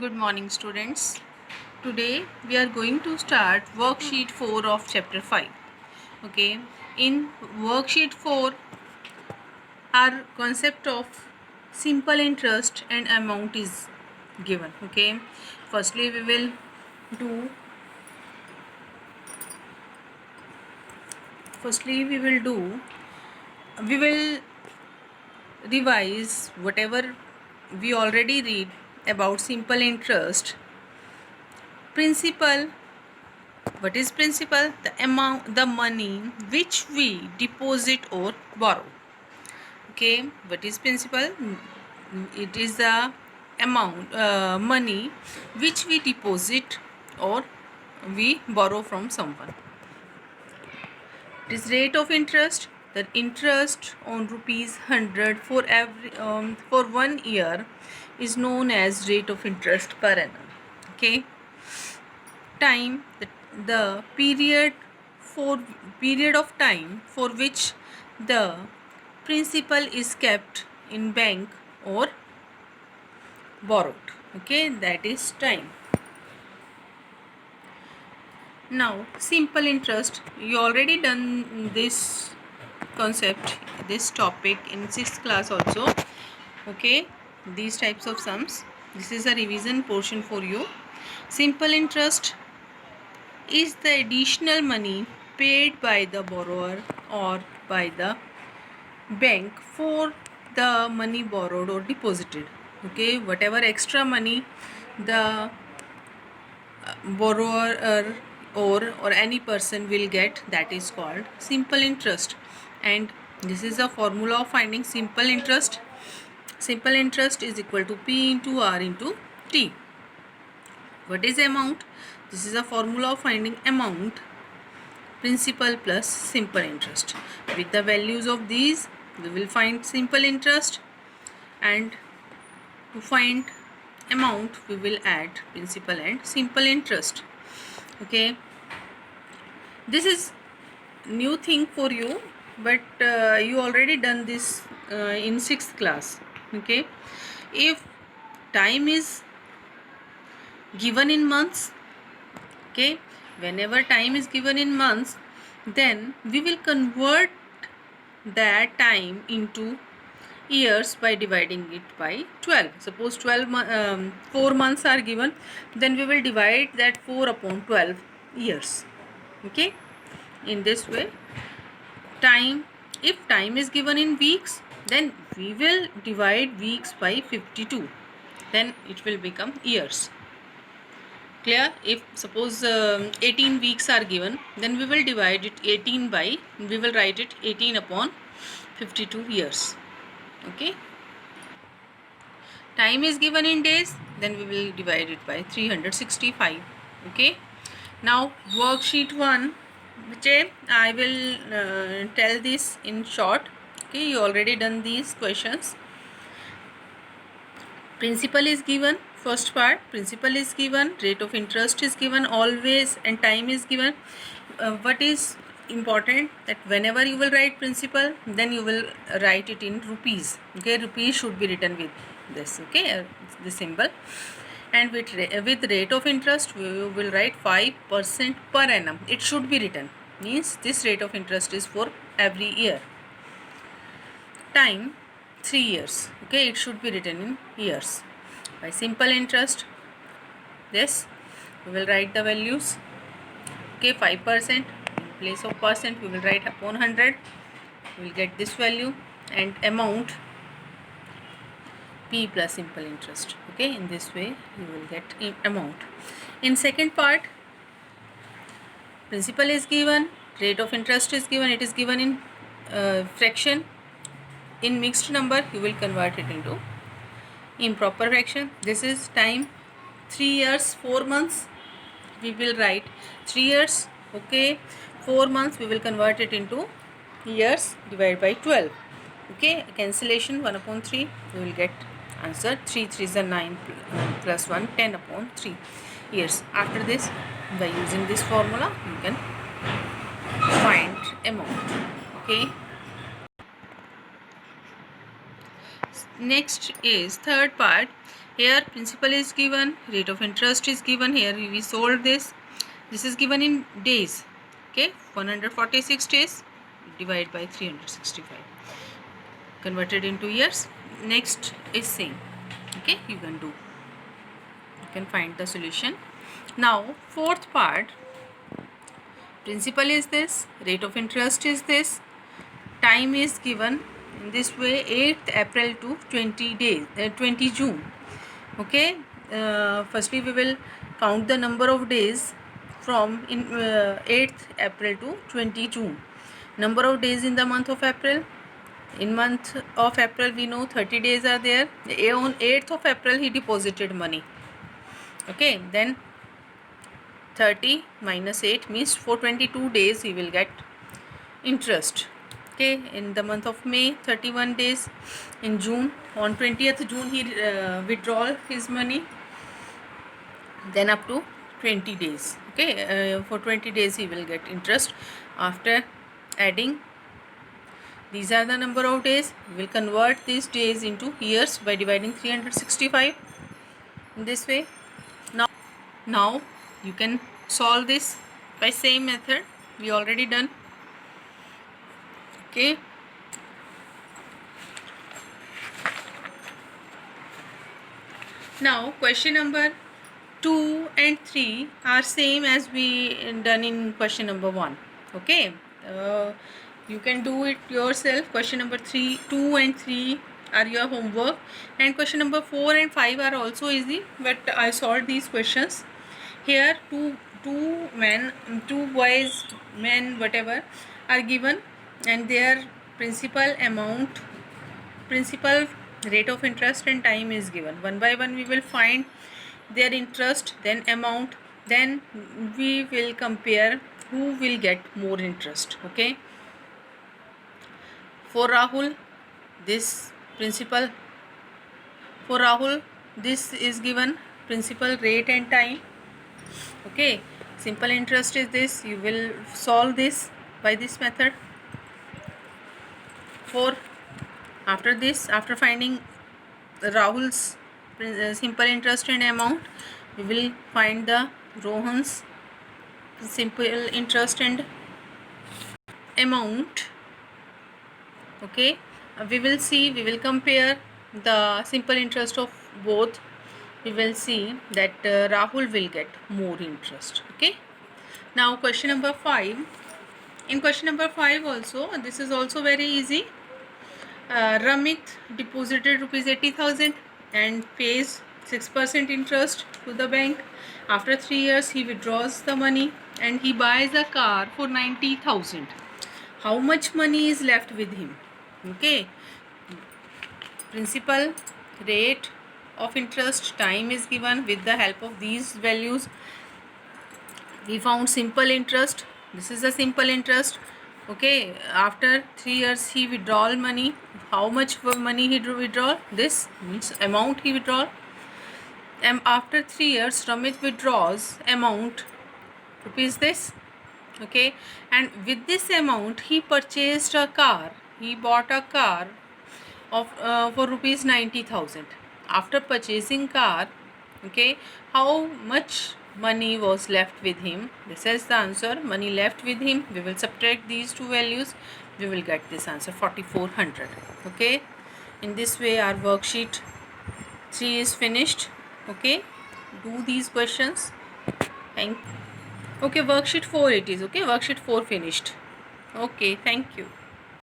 Good morning, students. Today we are going to start worksheet 4 of chapter 5. Okay, in worksheet 4, our concept of simple interest and amount is given. Okay, firstly, do we will revise whatever we already read about simple interest. Principal. What is principal? The money which we deposit or borrow. Okay, what is principal? It is the amount, money which we deposit or we borrow from someone. It is rate of interest. The interest on rupees 100 for 1 year is known as rate of interest per annum. Okay. Time, the period of time for which the principal is kept in bank or borrowed. Okay, that is time. Now simple interest, you already done this concept, this topic in 6th class also. Okay, these types of sums, this is a revision portion for you. Simple interest is the additional money paid by the borrower or by the bank for the money borrowed or deposited. Okay, whatever extra money the borrower or any person will get, that is called simple interest. And this is a formula of finding simple interest. Simple interest is equal to P into R into T. What is amount? This is a formula of finding amount, principal plus simple interest. With the values of these, we will find simple interest, and to find amount, we will add principal and simple interest. Okay, this is new thing for you, but you already done this in 6th class. Okay, if time is given in months, okay, whenever time is given in months, then we will convert that time into years by dividing it by 12. Suppose 4 months are given, then we will divide that 4 upon 12 years. Okay, in this way, time, if time is given in weeks, then we will divide weeks by 52, then it will become years. Clear? If suppose 18 weeks are given, then we will divide it 18 by, we will write it 18 upon 52 years. Okay, time is given in days, then we will divide it by 365. Okay, now worksheet 1, which I will tell this in short. Okay, you already done these questions. Principal is given, first part, principal is given, rate of interest is given always, and time is given. What is important, that whenever you will write principal, then you will write it in rupees. Okay, rupees should be written with this. Okay, the symbol. And with rate of interest, we will write 5% per annum. It should be written, means this rate of interest is for every year. Time, 3 years. Okay, it should be written in years. By simple interest, this we will write the values. Okay, 5%, in place of percent we will write upon 100. We will get this value, and amount P plus simple interest. Okay, in this way you will get amount. In second part, principal is given, rate of interest is given, it is given in fraction. In mixed number, you will convert it into improper fraction. This is time, 3 years 4 months, we will write 3 years. Okay, 4 months we will convert it into years, divided by 12. Okay, cancellation 1 upon 3, we will get answer 3 3s are 9 plus 1 10 upon 3 years. After this, by using this formula, you can find amount. Okay, next is third part, Here principal is given, rate of interest is given. Here we solved this. This is given in days. Okay, 146 days divided by 365. Converted into years. Next is same. Okay, you can do. You can find the solution. Now fourth part. Principal is this. Rate of interest is this. Time is given in this way, 8th April to 20 June. Okay, firstly we will count the number of days from 8th April to 20 June. Number of days in the month of April. In month of April we know 30 days are there. On 8th of April he deposited money. Okay, then 30 minus 8 means for 22 days he will get interest. Okay, in the month of May 31 days. In June, on 20th June he withdraw his money. Then up to 20 days. Okay, for 20 days he will get interest. After adding, these are the number of days. We will convert these days into years by dividing 365 in this way. Now you can solve this by same method we already done. Okay, now question number 2 and 3 are same as we done in question number 1. Okay, you can do it yourself. Question number 2 and 3 are your homework, and question number 4 and 5 are also easy, but I solved these questions. Here two boys, men, whatever are given, and their principal amount, principal, rate of interest and time is given. One by one we will find their interest, then amount, then we will compare who will get more interest. Okay, for Rahul this principal, for Rahul this is given, principal, rate and time. Okay, simple interest is this. You will solve this by this method. For after this, after finding Rahul's simple interest and amount, we will find the Rohan's simple interest and amount. Okay, we will see, we will compare the simple interest of both. We will see that Rahul will get more interest. Okay, now question number 5. In question number 5 also, this is also very easy. Ramit deposited rupees 80,000 and pays 6% interest to the bank. After 3 years he withdraws the money and he buys a car for 90,000. How much money is left with him? Okay, principal, rate of interest, time is given. With the help of these values we found simple interest. This is a simple interest. Okay, after 3 years he withdraw money. How much money he withdraw? This means amount he withdraw. And after 3 years Ramit withdraws amount rupees this. Okay, and with this amount he purchased a car. He bought a car of for rupees 90,000. After purchasing car, okay, how much money was left with him? This is the answer. Money left with him. We will subtract these two values. We will get this answer 4400. Okay, in this way our worksheet 3 is finished. Okay, do these questions. Okay, worksheet 4 it is. Okay, worksheet 4 finished. Okay, thank you.